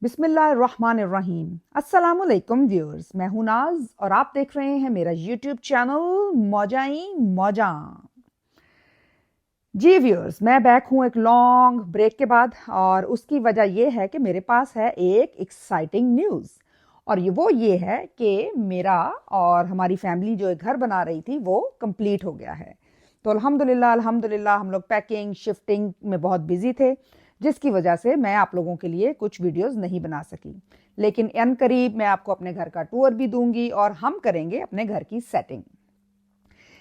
बिस्मिल्लाहिर्रहमानिर्रहीम। अस्सलामुअलैकुम व्यूअर्स, मैं हूं नाज और आप देख रहे हैं मेरा यूट्यूब चैनल मौजाई मौजा। जी व्यूअर्स, मैं बैक हूं एक लॉन्ग ब्रेक के बाद और उसकी वजह यह है कि मेरे पास है एक एक्साइटिंग न्यूज़। और ये है कि मेरा और हमारी फैमिली जो एक घर बना रही थी वो कंप्लीट हो गया है। तो अल्हम्दुलिल्लाह अल्हम्दुलिल्लाह हम लोग पैकिंग शिफ्टिंग में बहुत बिजी थे, जिसकी वजह से मैं आप लोगों के लिए कुछ वीडियोस नहीं बना सकी। लेकिन अनकरीब मैं आपको अपने घर का टूर भी दूंगी और हम करेंगे अपने घर की सेटिंग।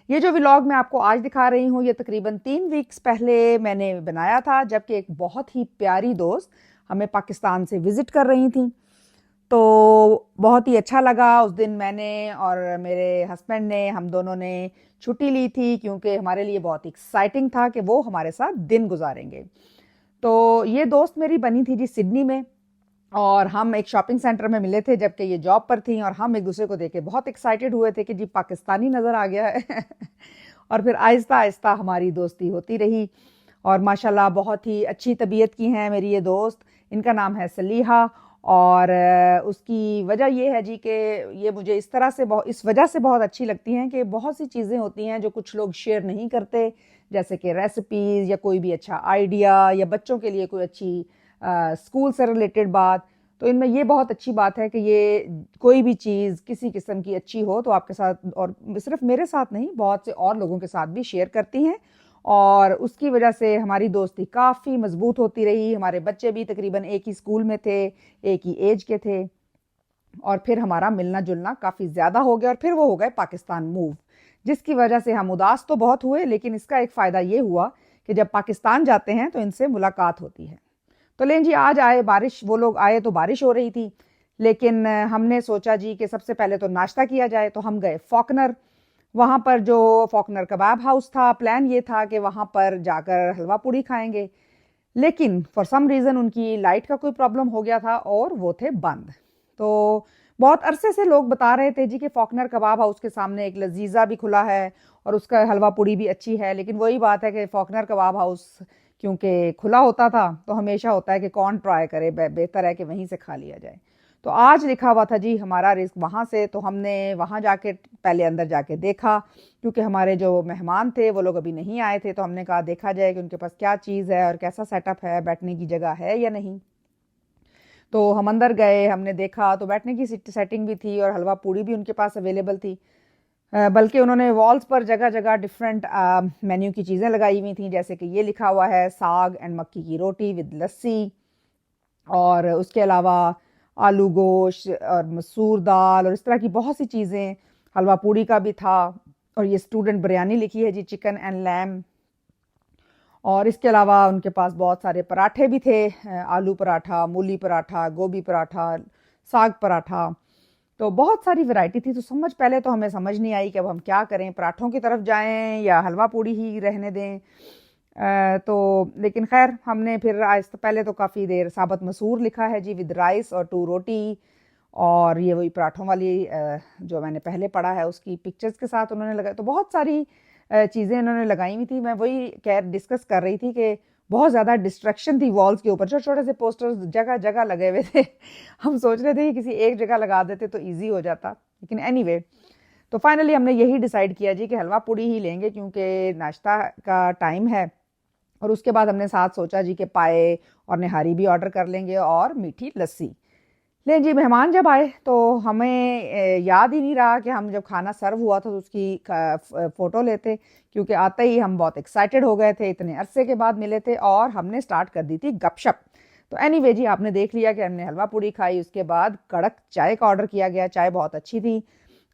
ये जो व्लॉग मैं आपको आज दिखा रही हूँ ये तकरीबन 3 वीक्स पहले मैंने बनाया था, जबकि एक बहुत ही प्यारी दोस्त हमें पाकिस्तान से विज़िट कर रही थी। तो बहुत ही अच्छा लगा। उस दिन मैंने और मेरे हस्बैंड ने हम दोनों ने छुट्टी ली थी क्योंकि हमारे लिए बहुत एक्साइटिंग था कि वो हमारे साथ दिन गुजारेंगे। तो ये दोस्त मेरी बनी थी जी सिडनी में, और हम एक शॉपिंग सेंटर में मिले थे जबकि ये जॉब पर थी, और हम एक दूसरे को देख के बहुत एक्साइटेड हुए थे कि जी पाकिस्तानी नज़र आ गया है। और फिर आहिस्ता आहिस्ता हमारी दोस्ती होती रही और माशाल्लाह बहुत ही अच्छी तबीयत की हैं मेरी ये दोस्त। इनका नाम है सलीहा। और उसकी वजह ये है जी कि ये मुझे इस वजह से बहुत अच्छी लगती हैं कि बहुत सी चीज़ें होती हैं जो कुछ लोग शेयर नहीं करते, जैसे कि रेसिपीज़ या कोई भी अच्छा आइडिया या बच्चों के लिए कोई अच्छी स्कूल से रिलेटेड बात। तो इनमें ये बहुत अच्छी बात है कि ये कोई भी चीज़ किसी किस्म की अच्छी हो तो आपके साथ, और सिर्फ मेरे साथ नहीं बहुत से और लोगों के साथ भी शेयर करती हैं, और उसकी वजह से हमारी दोस्ती काफ़ी मजबूत होती रही। हमारे बच्चे भी तकरीबन एक ही स्कूल में थे, एक ही एज के थे, और फिर हमारा मिलना जुलना काफ़ी ज़्यादा हो गया और फिर वो हो गए पाकिस्तान मूव, जिसकी वजह से हम उदास तो बहुत हुए, लेकिन इसका एक फ़ायदा ये हुआ कि जब पाकिस्तान जाते हैं तो इनसे मुलाकात होती है। तो लें जी, आज आए बारिश, वो लोग आए तो बारिश हो रही थी, लेकिन हमने सोचा जी कि सबसे पहले तो नाश्ता किया जाए, तो हम गए फॉकनर। वहाँ पर जो फॉकनर कबाब हाउस था, प्लान ये था कि वहाँ पर जाकर हलवा पूड़ी खाएंगे, लेकिन फॉर सम रीज़न उनकी लाइट का कोई प्रॉब्लम हो गया था और वो थे बंद। तो बहुत अरसे से लोग बता रहे थे जी कि फॉकनर कबाब हाउस के सामने एक लजीजा भी खुला है और उसका हलवा पूड़ी भी अच्छी है, लेकिन वही बात है कि फॉकनर कबाब हाउस क्योंकि खुला होता था तो हमेशा होता है कि कौन ट्राई करे, बेहतर है कि वहीं से खा लिया जाए। तो आज लिखा हुआ था जी हमारा रिस्क वहाँ से, तो हमने वहाँ जाके पहले अंदर जाके देखा, क्योंकि हमारे जो मेहमान थे वो लोग अभी नहीं आए थे, तो हमने कहा देखा जाए कि उनके पास क्या चीज़ है और कैसा सेटअप है, बैठने की जगह है या नहीं। तो हम अंदर गए, हमने देखा तो बैठने की सेटिंग भी थी और हलवा पूड़ी भी उनके पास अवेलेबल थी। बल्कि उन्होंने वॉल्स पर जगह जगह डिफरेंट मेन्यू की चीज़ें लगाई हुई थी, जैसे कि ये लिखा हुआ है साग एंड मक्की की रोटी विद लस्सी, और उसके अलावा आलू गोश्त और मसूर दाल और इस तरह की बहुत सी चीज़ें। हलवा पूड़ी का भी था, और ये स्टूडेंट बिरयानी लिखी है जी, चिकन एंड लैम। और इसके अलावा उनके पास बहुत सारे पराठे भी थे, आलू पराठा, मूली पराठा, गोभी पराठा, साग पराठा। तो बहुत सारी वैरायटी थी। तो पहले तो हमें समझ नहीं आई कि अब हम क्या करें, पराठों की तरफ जाएं या हलवा पूड़ी ही रहने दें। तो लेकिन खैर हमने फिर आज तो पहले तो काफ़ी देर साबुत मसूर लिखा है जी विद राइस और 2 रोटी, और ये वही पराठों वाली जो मैंने पहले पढ़ा है उसकी पिक्चर्स के साथ उन्होंने लगाया। तो बहुत सारी चीज़ें इन्होंने लगाई हुई थी। मैं वही डिस्कस कर रही थी कि बहुत ज़्यादा डिस्ट्रैक्शन थी वॉल्स के ऊपर, छोटे छोटे से पोस्टर्स जगह जगह लगे हुए थे। हम सोच रहे थे कि किसी एक जगह लगा देते तो ईजी हो जाता, लेकिन एनीवे तो फाइनली हमने यही डिसाइड किया जी कि हलवा पूड़ी ही लेंगे क्योंकि नाश्ता का टाइम है। और उसके बाद हमने साथ सोचा जी कि पाए और निहारी भी ऑर्डर कर लेंगे और मीठी लस्सी। ले जी, मेहमान जब आए तो हमें याद ही नहीं रहा कि हम जब खाना सर्व हुआ था तो उसकी फ़ोटो लेते, क्योंकि आते ही हम बहुत एक्साइटेड हो गए थे, इतने अरसे के बाद मिले थे और हमने स्टार्ट कर दी थी गपशप। तो एनीवे जी, आपने देख लिया कि हमने हलवा पूड़ी खाई, उसके बाद कड़क चाय का ऑर्डर किया गया। चाय बहुत अच्छी थी,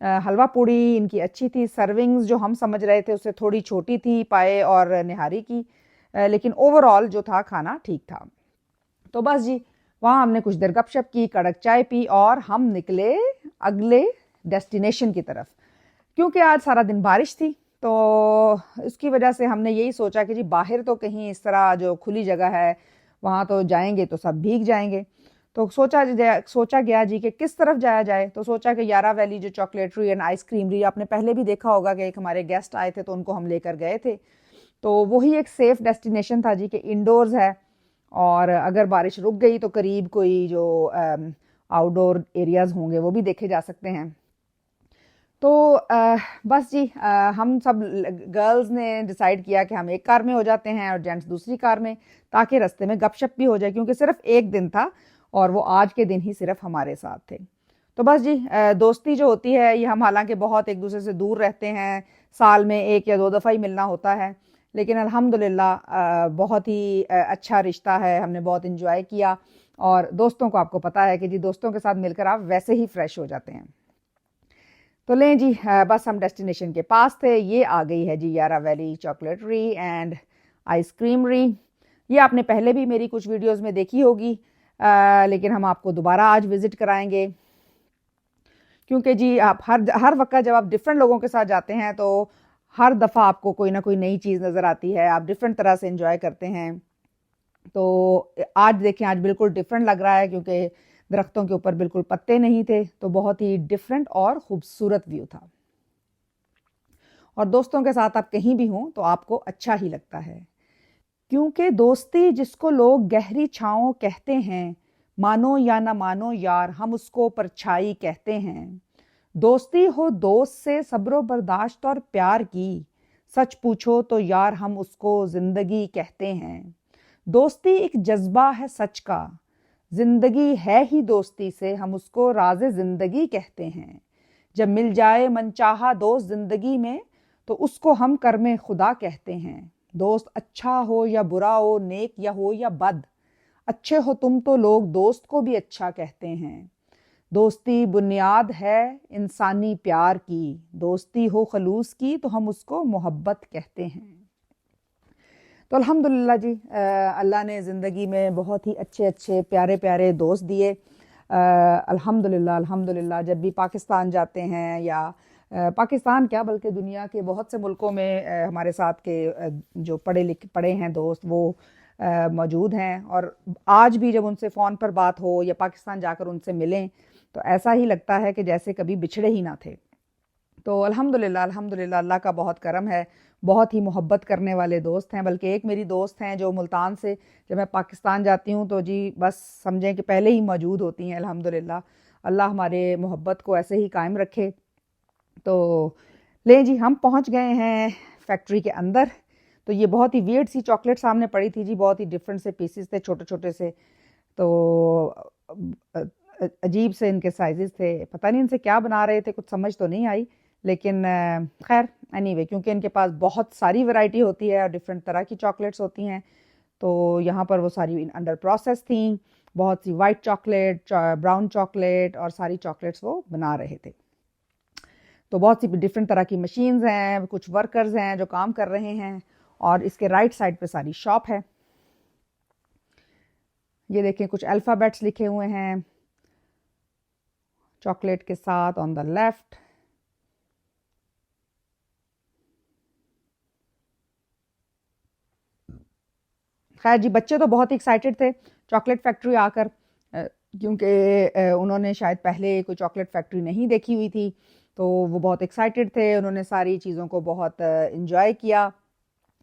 हलवा पूड़ी इनकी अच्छी थी। सर्विंग्स जो हम समझ रहे थे उससे थोड़ी छोटी थी पाए और निहारी की, लेकिन ओवरऑल जो था खाना ठीक था। तो बस जी, वहाँ हमने कुछ देर गपशप की, कड़क चाय पी और हम निकले अगले डेस्टिनेशन की तरफ, क्योंकि आज सारा दिन बारिश थी। तो इसकी वजह से हमने यही सोचा कि जी बाहर तो कहीं इस तरह जो खुली जगह है वहाँ तो जाएंगे तो सब भीग जाएंगे। तो सोचा गया जी कि किस तरफ जाया जाए। तो सोचा कि यारा वैली जो चॉकलेटरी एंड आइसक्रीमरी, आपने पहले भी देखा होगा कि एक हमारे गेस्ट आए थे तो उनको हम लेकर गए थे। तो वही एक सेफ डेस्टिनेशन था जी कि इंडोर्स है और अगर बारिश रुक गई तो करीब कोई जो आउटडोर एरियाज़ होंगे वो भी देखे जा सकते हैं। तो बस जी, हम सब गर्ल्स ने डिसाइड किया कि हम एक कार में हो जाते हैं और जेंट्स दूसरी कार में, ताकि रास्ते में गपशप भी हो जाए, क्योंकि सिर्फ एक दिन था और वो आज के दिन ही सिर्फ हमारे साथ थे। तो बस जी, दोस्ती जो होती है ये, हम हालांकि बहुत एक दूसरे से दूर रहते हैं, साल में एक या दो दफ़ा ही मिलना होता है, लेकिन अल्हम्दुलिल्लाह बहुत ही अच्छा रिश्ता है, हमने बहुत इंजॉय किया। और दोस्तों को आपको पता है कि जी, दोस्तों के साथ मिलकर आप वैसे ही फ्रेश हो जाते हैं। तो लें जी, बस हम डेस्टिनेशन के पास थे। ये आ गई है जी यारा वैली चॉकलेटरी एंड आइसक्रीमरी। ये आपने पहले भी मेरी कुछ वीडियोस में देखी होगी, लेकिन हम आपको दोबारा आज विज़िट कराएंगे, क्योंकि जी आप हर वक्त जब आप डिफरेंट लोगों के साथ जाते हैं तो हर दफ़ा आपको कोई ना कोई नई चीज़ नज़र आती है, आप डिफरेंट तरह से इंजॉय करते हैं। तो आज देखें, आज बिल्कुल डिफरेंट लग रहा है, क्योंकि दरख्तों के ऊपर बिल्कुल पत्ते नहीं थे, तो बहुत ही डिफरेंट और खूबसूरत व्यू था। और दोस्तों के साथ आप कहीं भी हों तो आपको अच्छा ही लगता है, क्योंकि दोस्ती जिसको लोग गहरी छाँव कहते हैं, मानो या ना मानो यार हम उसको परछाई कहते हैं। दोस्ती हो दोस्त से सब्र बर्दाश्त और प्यार की, सच पूछो तो यार हम उसको जिंदगी कहते हैं। दोस्ती एक जज्बा है सच का, जिंदगी है ही दोस्ती से, हम उसको राज़े जिंदगी कहते हैं। जब मिल जाए मनचाहा दोस्त जिंदगी में, तो उसको हम कर्मे खुदा कहते हैं। दोस्त अच्छा हो या बुरा हो, नेक या बद, अच्छे हो तुम तो लोग दोस्त को भी अच्छा कहते हैं। दोस्ती बुनियाद है इंसानी प्यार की, दोस्ती हो खलूस की तो हम उसको मोहब्बत कहते हैं। तो अल्हम्दुलिल्लाह जी, अल्लाह ने ज़िंदगी में बहुत ही अच्छे अच्छे प्यारे प्यारे दोस्त दिए। अल्हम्दुलिल्लाह अल्हम्दुलिल्लाह, जब भी पाकिस्तान जाते हैं या पाकिस्तान क्या बल्कि दुनिया के बहुत से मुल्कों में हमारे साथ के जो पढ़े हैं दोस्त, वो मौजूद हैं। और आज भी जब उनसे फ़ोन पर बात हो या पाकिस्तान जाकर उनसे मिलें, तो ऐसा ही लगता है कि जैसे कभी बिछड़े ही ना थे। तो अल्हम्दुलिल्लाह अल्हम्दुलिल्लाह, अल्लाह का बहुत करम है, बहुत ही मोहब्बत करने वाले दोस्त हैं। बल्कि एक मेरी दोस्त हैं जो मुल्तान से, जब मैं पाकिस्तान जाती हूँ तो जी बस समझें कि पहले ही मौजूद होती हैं। अल्हम्दुलिल्लाह, अल्लाह हमारे मोहब्बत को ऐसे ही कायम रखे। तो लें जी, हम पहुँच गए हैं फैक्ट्री के अंदर। तो ये बहुत ही वियर्ड सी चॉकलेट सामने पड़ी थी जी, बहुत ही डिफरेंट से पीसेस थे, छोटे छोटे से। तो अजीब से इनके साइजेस थे, पता नहीं इनसे क्या बना रहे थे, कुछ समझ तो नहीं आई। लेकिन खैर एनीवे, क्योंकि इनके पास बहुत सारी वैरायटी होती है और डिफरेंट तरह की चॉकलेट्स होती हैं, तो यहाँ पर वो सारी अंडर प्रोसेस थी। बहुत सी वाइट चॉकलेट, ब्राउन चॉकलेट और सारी चॉकलेट्स वो बना रहे थे। तो बहुत सी डिफरेंट तरह की मशीन्स हैं, कुछ वर्कर्स हैं जो काम कर रहे हैं। और इसके राइट साइड पे सारी शॉप है। ये देखें, कुछ अल्फ़ाबेट्स लिखे हुए हैं चॉकलेट के साथ ऑन द लेफ्ट। खैर जी, बच्चे तो बहुत एक्साइटेड थे चॉकलेट फैक्ट्री आकर, क्योंकि उन्होंने शायद पहले कोई चॉकलेट फैक्ट्री नहीं देखी हुई थी। तो वो बहुत एक्साइटेड थे, उन्होंने सारी चीज़ों को बहुत इंजॉय किया।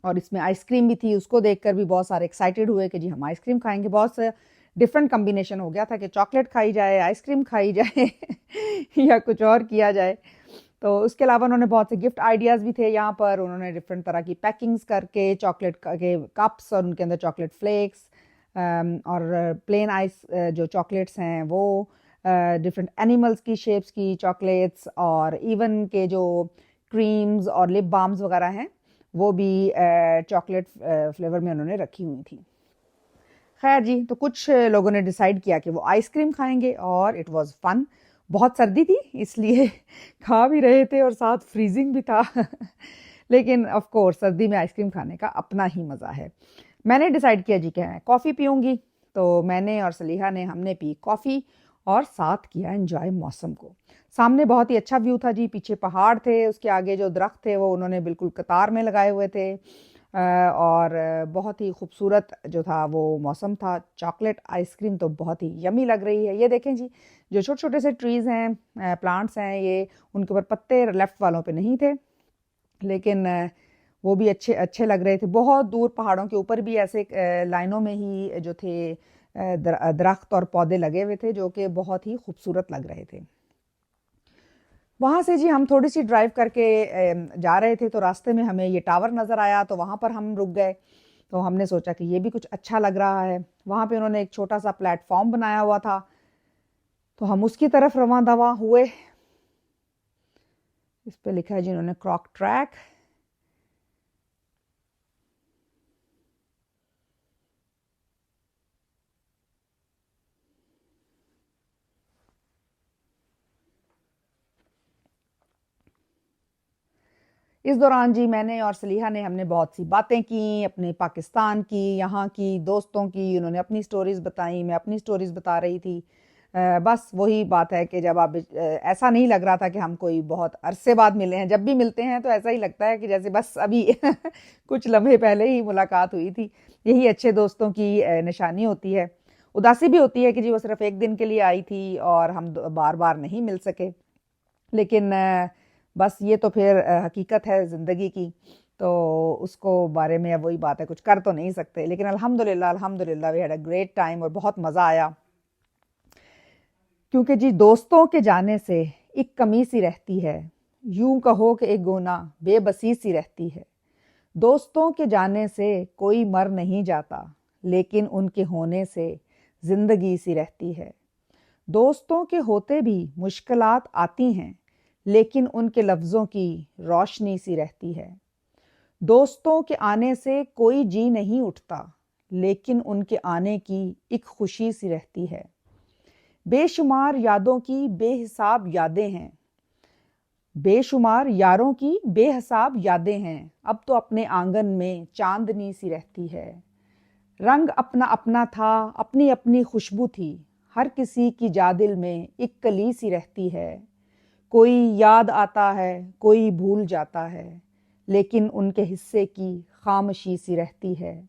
और इसमें आइसक्रीम भी थी, उसको देखकर भी बहुत सारे एक्साइटेड हुए कि जी हम आइसक्रीम खाएंगे। बहुत से डिफरेंट कम्बिनेशन हो गया था कि चॉकलेट खाई जाए, आइसक्रीम खाई जाए या कुछ और किया जाए। तो उसके अलावा उन्होंने बहुत से गिफ्ट आइडियाज़ भी थे यहाँ पर। उन्होंने डिफरेंट तरह की पैकिंग्स करके चॉकलेट के कप्स और उनके अंदर चॉकलेट फ्लेक्स और प्लेन आइस जो चॉकलेट्स हैं वो, डिफरेंट एनिमल्स की शेप्स की चॉकलेट्स, और इवन के जो क्रीम्स और लिप बाम्स वगैरह हैं वो भी चॉकलेट फ्लेवर में उन्होंने रखी हुई थी। खैर जी, तो कुछ लोगों ने डिसाइड किया कि वो आइसक्रीम खाएंगे और इट वाज फन। बहुत सर्दी थी इसलिए खा भी रहे थे और साथ फ्रीजिंग भी था लेकिन ऑफ कोर्स सर्दी में आइसक्रीम खाने का अपना ही मज़ा है। मैंने डिसाइड किया जी कि मैं कॉफ़ी पीऊँगी, तो मैंने और सलीहा ने हमने पी कॉफ़ी और साथ किया एंजॉय मौसम को। सामने बहुत ही अच्छा व्यू था जी, पीछे पहाड़ थे, उसके आगे जो दरख्त थे वो उन्होंने बिल्कुल कतार में लगाए हुए थे। और बहुत ही खूबसूरत जो था वो मौसम था। चॉकलेट आइसक्रीम तो बहुत ही यमी लग रही है। ये देखें जी, जो छोटे छोटे से ट्रीज़ हैं, प्लांट्स हैं, ये उनके ऊपर पत्ते लेफ़्ट वालों पे नहीं थे, लेकिन वो भी अच्छे अच्छे लग रहे थे। बहुत दूर पहाड़ों के ऊपर भी ऐसे लाइनों में ही जो थे दरख्त और पौधे लगे हुए थे, जो कि बहुत ही खूबसूरत लग रहे थे। वहाँ से जी हम थोड़ी सी ड्राइव करके जा रहे थे, तो रास्ते में हमें ये टावर नज़र आया, तो वहाँ पर हम रुक गए। तो हमने सोचा कि ये भी कुछ अच्छा लग रहा है। वहाँ पे उन्होंने एक छोटा सा प्लेटफॉर्म बनाया हुआ था, तो हम उसकी तरफ रवां दवा हुए। इस पे लिखा है जी उन्होंने क्रॉक ट्रैक। इस दौरान जी मैंने और सलीहा ने हमने बहुत सी बातें की, अपने पाकिस्तान की, यहाँ की, दोस्तों की। उन्होंने अपनी स्टोरीज़ बताई, मैं अपनी स्टोरीज़ बता रही थी। बस वही बात है कि जब आप ऐसा नहीं लग रहा था कि हम कोई बहुत अरसे बाद मिले हैं। जब भी मिलते हैं तो ऐसा ही लगता है कि जैसे बस अभी कुछ लम्हे पहले ही मुलाकात हुई थी। यही अच्छे दोस्तों की निशानी होती है। उदासी भी होती है कि जी वो सिर्फ एक दिन के लिए आई थी और हम बार बार नहीं मिल सके, लेकिन बस ये तो फिर हकीकत है ज़िंदगी की, तो उसको बारे में अब वही बात है, कुछ कर तो नहीं सकते। लेकिन अल्हम्दुलिल्लाह अल्हम्दुलिल्लाह we had a great time और बहुत मज़ा आया। क्योंकि जी दोस्तों के जाने से एक कमी सी रहती है, यूं कहो कि एक गोना बेबसी सी रहती है। दोस्तों के जाने से कोई मर नहीं जाता, लेकिन उनके होने से जिंदगी सी रहती है। दोस्तों के होते भी मुश्किलात आती हैं, लेकिन उनके लफ्ज़ों की रोशनी सी रहती है। दोस्तों के आने से कोई जी नहीं उठता, लेकिन उनके आने की एक खुशी सी रहती है। बेशुमार यादों की बेहिसाब यादें हैं, बेशुमार यारों की बेहिसाब यादें हैं। अब तो अपने आंगन में चांदनी सी रहती है। रंग अपना अपना था, अपनी अपनी खुशबू थी, हर किसी की जादिल में एक कली सी रहती है। कोई याद आता है, कोई भूल जाता है, लेकिन उनके हिस्से की खामोशी सी रहती है।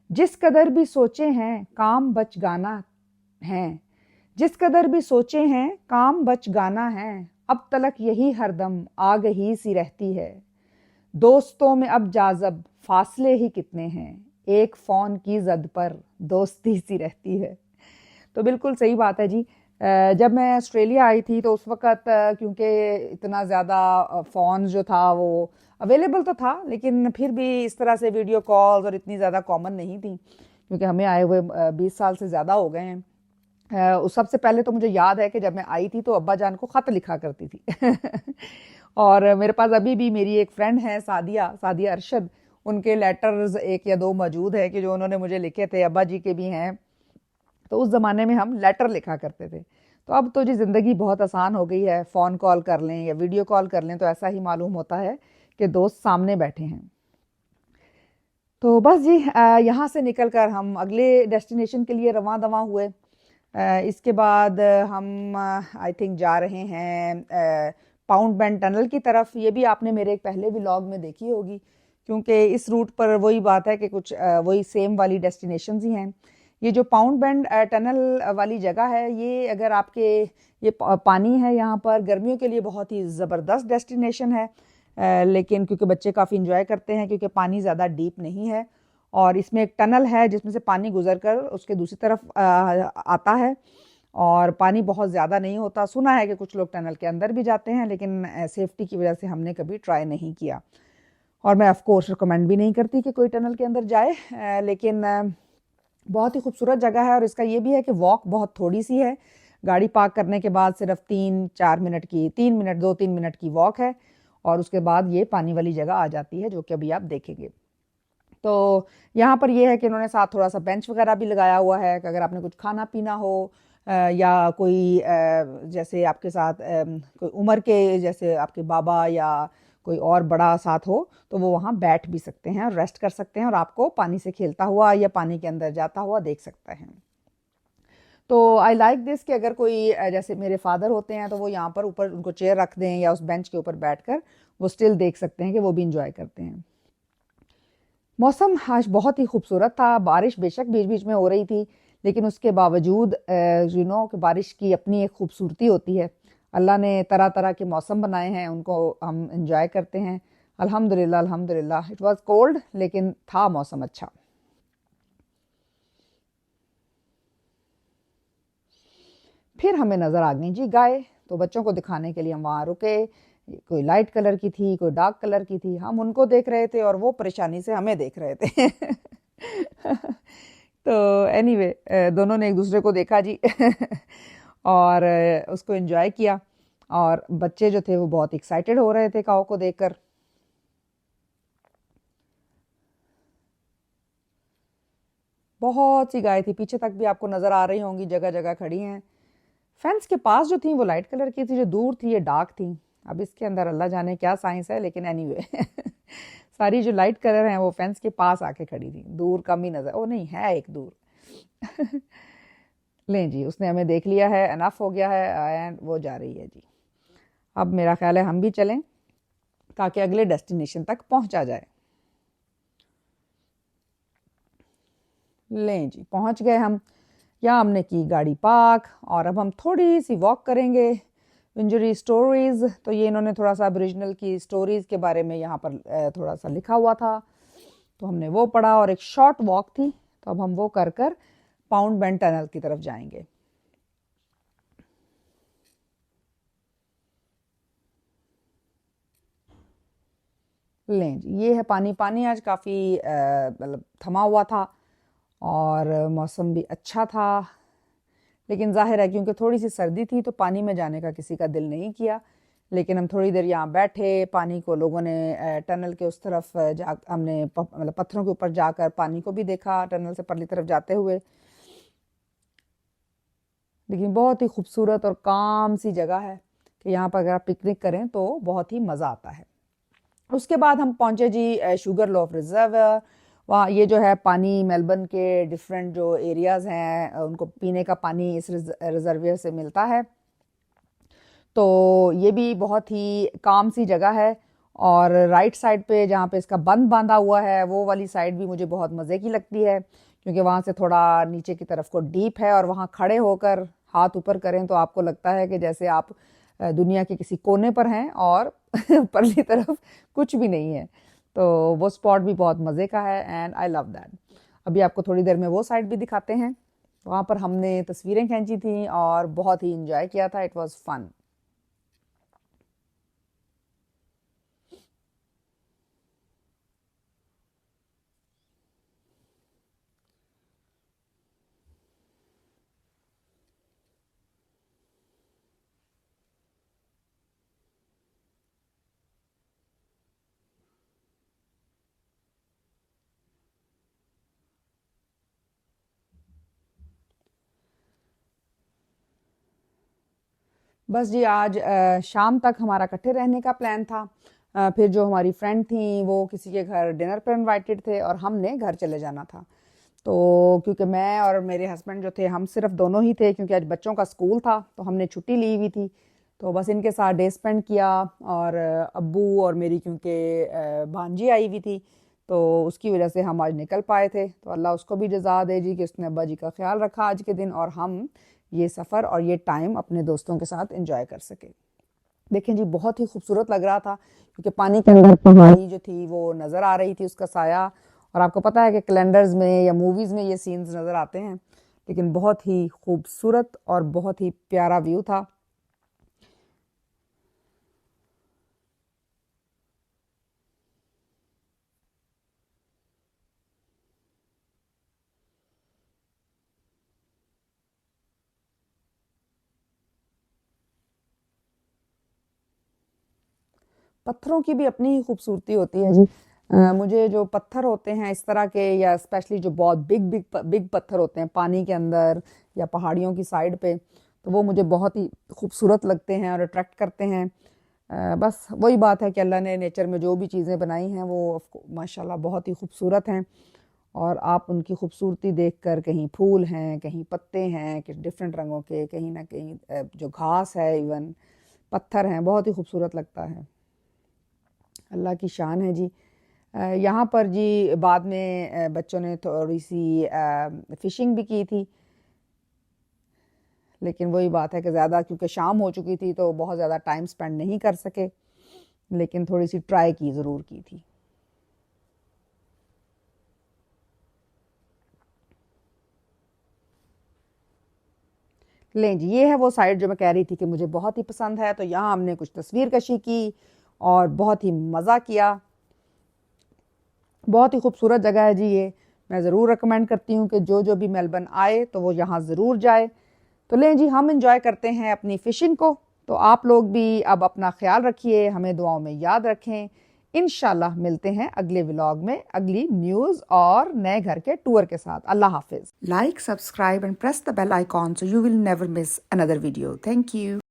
जिस कदर भी सोचे हैं काम बच गाना है, जिस कदर भी सोचे हैं काम बच गाना है, अब तलक यही हरदम आग ही सी रहती है। दोस्तों में अब जाज़ब फासले ही कितने हैं, एक फ़ोन की ज़द पर दोस्ती सी रहती है। तो बिल्कुल सही बात है जी। जब मैं ऑस्ट्रेलिया आई थी तो उस वक़्त क्योंकि इतना ज़्यादा फ़ोन जो था वो अवेलेबल तो था, लेकिन फिर भी इस तरह से वीडियो कॉल्स और इतनी ज़्यादा कॉमन नहीं थी, क्योंकि हमें आए हुए 20 साल से ज़्यादा हो गए हैं। उस सबसे पहले तो मुझे याद है कि जब मैं आई थी तो अब्बा जान को ख़त लिखा करती थी और मेरे पास अभी भी मेरी एक फ्रेंड है सादिया सादिया अरशद, उनके लेटर्स एक या दो मौजूद है कि जो उन्होंने मुझे लिखे थे, अब्बा जी के भी हैं। तो उस ज़माने में हम लेटर लिखा करते थे। तो अब तो जी ज़िंदगी बहुत आसान हो गई है, फ़ोन कॉल कर लें या वीडियो कॉल कर लें तो ऐसा ही मालूम होता है कि दोस्त सामने बैठे हैं। तो बस जी यहाँ से निकल कर हम अगले डेस्टिनेशन के लिए रवां दवां हुए। इसके बाद हम आई थिंक जा रहे हैं पाउंड बेंड टनल की तरफ। ये भी आपने मेरे एक पहले व्लॉग में देखी होगी, क्योंकि इस रूट पर वही बात है कि कुछ वही सेम वाली डेस्टिनेशंस ही हैं। ये जो पाउंड बेंड टनल वाली जगह है, ये अगर आपके ये पानी है यहाँ पर गर्मियों के लिए बहुत ही ज़बरदस्त डेस्टिनेशन है। लेकिन क्योंकि बच्चे काफ़ी इंजॉय करते हैं, क्योंकि पानी ज़्यादा डीप नहीं है और इसमें एक टनल है जिसमें से पानी गुजर कर उसके दूसरी तरफ आता है और पानी बहुत ज़्यादा नहीं होता। सुना है कि कुछ लोग टनल के अंदर भी जाते हैं, लेकिन सेफ्टी की वजह से हमने कभी ट्राई नहीं किया और मैं ऑफ कोर्स रिकमेंड भी नहीं करती कि कोई टनल के अंदर जाए। लेकिन बहुत ही खूबसूरत जगह है और इसका ये भी है कि वॉक बहुत थोड़ी सी है। गाड़ी पार्क करने के बाद सिर्फ 3-4 मिनट की 2-3 मिनट की वॉक है और उसके बाद ये पानी वाली जगह आ जाती है, जो कि अभी आप देखेंगे। तो यहाँ पर ये है कि इन्होंने साथ थोड़ा सा बेंच वगैरह भी लगाया हुआ है कि अगर आपने कुछ खाना पीना हो या कोई जैसे आपके साथ कोई उम्र के जैसे आपके बाबा या कोई और बड़ा साथ हो, तो वो वहाँ बैठ भी सकते हैं और रेस्ट कर सकते हैं और आपको पानी से खेलता हुआ या पानी के अंदर जाता हुआ देख सकते हैं। तो आई लाइक दिस कि अगर कोई जैसे मेरे फादर होते हैं तो वो यहाँ पर ऊपर उनको चेयर रख दें या उस बेंच के ऊपर बैठकर वो स्टिल देख सकते हैं कि वो भी इंजॉय करते हैं। मौसम आज बहुत ही खूबसूरत था। बारिश बेशक बीच बीच में हो रही थी, लेकिन उसके बावजूद कि बारिश की अपनी एक खूबसूरती होती है। अल्लाह ने तरह तरह के मौसम बनाए हैं, उनको हम इंजॉय करते हैं। अल्हम्दुलिल्लाह अल्हम्दुलिल्लाह। इट वाज कोल्ड लेकिन था मौसम अच्छा। फिर हमें नज़र आ गई जी गाय, तो बच्चों को दिखाने के लिए हम वहाँ रुके। कोई लाइट कलर की थी, कोई डार्क कलर की थी। हम उनको देख रहे थे और वो परेशानी से हमें देख रहे थे। तो एनीवे दोनों ने एक दूसरे को देखा जी। और उसको एंजॉय किया। और बच्चे जो थे वो बहुत एक्साइटेड हो रहे थे काऊ को देखकर। बहुत सी गाय थी, पीछे तक भी आपको नज़र आ रही होंगी, जगह जगह खड़ी हैं। फेंस के पास जो थी वो लाइट कलर की थी, जो दूर थी ये डार्क थी। अब इसके अंदर अल्लाह जाने क्या साइंस है, लेकिन एनीवे सारी जो लाइट कलर हैं वो फेंस के पास आके खड़ी थी, दूर कम ही नजर, ओ नहीं है एक दूर। लें जी, उसने हमें देख लिया है, अनफ हो गया है एंड वो जा रही है जी। अब मेरा ख्याल है हम भी चलें ताकि अगले डेस्टिनेशन तक पहुंचा जाए। लें जी, पहुंच गए हम। यहाँ हमने की गाड़ी पार्क और अब हम थोड़ी सी वॉक करेंगे। विंजरी स्टोरीज, तो ये इन्होंने थोड़ा सा अबरिजिनल की स्टोरीज के बारे में यहाँ पर थोड़ा सा लिखा हुआ था, तो हमने वो पढ़ा और एक शॉर्ट वॉक थी, तो अब हम वो कर कर पाउंड बेंड टनल की तरफ जाएंगे। लें जी, ये है पानी। पानी आज काफ़ी मतलब थमा हुआ था और मौसम भी अच्छा था, लेकिन जाहिर है क्योंकि थोड़ी सी सर्दी थी तो पानी में जाने का किसी का दिल नहीं किया। लेकिन हम थोड़ी देर यहाँ बैठे, पानी को लोगों ने टनल के उस तरफ जा, हमने मतलब पत्थरों के ऊपर जाकर पानी को भी देखा टनल से परली तरफ जाते हुए। लेकिन बहुत ही खूबसूरत और काम सी जगह है कि यहाँ पर अगर आप पिकनिक करें तो बहुत ही मज़ा आता है। उसके बाद हम पहुँचे जी शुगर लोफ रिजर्व। वहाँ ये जो है पानी मेलबर्न के डिफरेंट जो एरियाज़ हैं उनको पीने का पानी इस रिजर्वियर से मिलता है। तो ये भी बहुत ही काम सी जगह है। और राइट साइड पे जहाँ पे इसका बंद बांधा हुआ है वो वाली साइड भी मुझे बहुत मज़े की लगती है, क्योंकि वहाँ से थोड़ा नीचे की तरफ को डीप है और वहाँ खड़े होकर हाथ ऊपर करें तो आपको लगता है कि जैसे आप दुनिया के किसी कोने पर हैं और परली तरफ कुछ भी नहीं है। तो वो स्पॉट भी बहुत मज़े का है एंड आई लव दैट। अभी आपको थोड़ी देर में वो साइड भी दिखाते हैं। वहाँ पर हमने तस्वीरें खींची थी और बहुत ही इंजॉय किया था। It was fun. बस जी, आज शाम तक हमारा इकट्ठे रहने का प्लान था। फिर जो हमारी फ्रेंड थी वो किसी के घर डिनर पर इनवाइटेड थे और हमने घर चले जाना था। तो क्योंकि मैं और मेरे हस्बैंड जो थे हम सिर्फ दोनों ही थे, क्योंकि आज बच्चों का स्कूल था तो हमने छुट्टी ली हुई थी। तो बस इनके साथ डे स्पेंड किया। और अब्बू और मेरी क्योंकि भांजी आई हुई थी तो उसकी वजह से हम आज निकल पाए थे। तो अल्लाह उसको भी जज़ा दे जी कि उसने अब्बा जी का ख्याल रखा आज के दिन और हम ये सफ़र और ये टाइम अपने दोस्तों के साथ एंजॉय कर सके। देखें जी, बहुत ही खूबसूरत लग रहा था क्योंकि पानी के अंदर पहाड़ी जो थी वो नज़र आ रही थी, उसका साया। और आपको पता है कि कैलेंडर्स में या मूवीज़ में ये सीन्स नज़र आते हैं, लेकिन बहुत ही खूबसूरत और बहुत ही प्यारा व्यू था। पत्थरों की भी अपनी ही खूबसूरती होती है जी। मुझे जो पत्थर होते हैं इस तरह के, या स्पेशली जो बहुत बिग बिग बिग पत्थर होते हैं पानी के अंदर या पहाड़ियों की साइड पे, तो वो मुझे बहुत ही खूबसूरत लगते हैं और अट्रैक्ट करते हैं। बस वही बात है कि अल्लाह ने नेचर में जो भी चीज़ें बनाई हैं वो माशाल्लाह बहुत ही खूबसूरत हैं। और आप उनकी खूबसूरती देखकर, कहीं फूल हैं, कहीं पत्ते हैं कि डिफरेंट रंगों के, कहीं ना कहीं जो घास है, इवन पत्थर हैं, बहुत ही खूबसूरत लगता है। अल्लाह की शान है जी। यहाँ पर जी बाद में बच्चों ने थोड़ी सी फ़िशिंग भी की थी, लेकिन वही बात है कि ज़्यादा क्योंकि शाम हो चुकी थी तो बहुत ज़्यादा टाइम स्पेंड नहीं कर सके। लेकिन थोड़ी सी ट्राई की ज़रूर की थी। लें जी, ये है वो साइड जो मैं कह रही थी कि मुझे बहुत ही पसंद है। तो यहाँ हमने कुछ तस्वीर कशी की और बहुत ही मज़ा किया। बहुत ही खूबसूरत जगह है जी ये। मैं ज़रूर रिकमेंड करती हूँ कि जो भी मेलबर्न आए तो वो यहाँ ज़रूर जाए। तो लें जी, हम इंजॉय करते हैं अपनी फ़िशिंग को। तो आप लोग भी अब अपना ख्याल रखिए, हमें दुआओं में याद रखें। इंशाल्लाह मिलते हैं अगले व्लॉग में अगली न्यूज़ और नए घर के टूर के साथ। अल्लाह हाफिज़। Like, subscribe and press the bell icon so you will never miss another video. Thank you.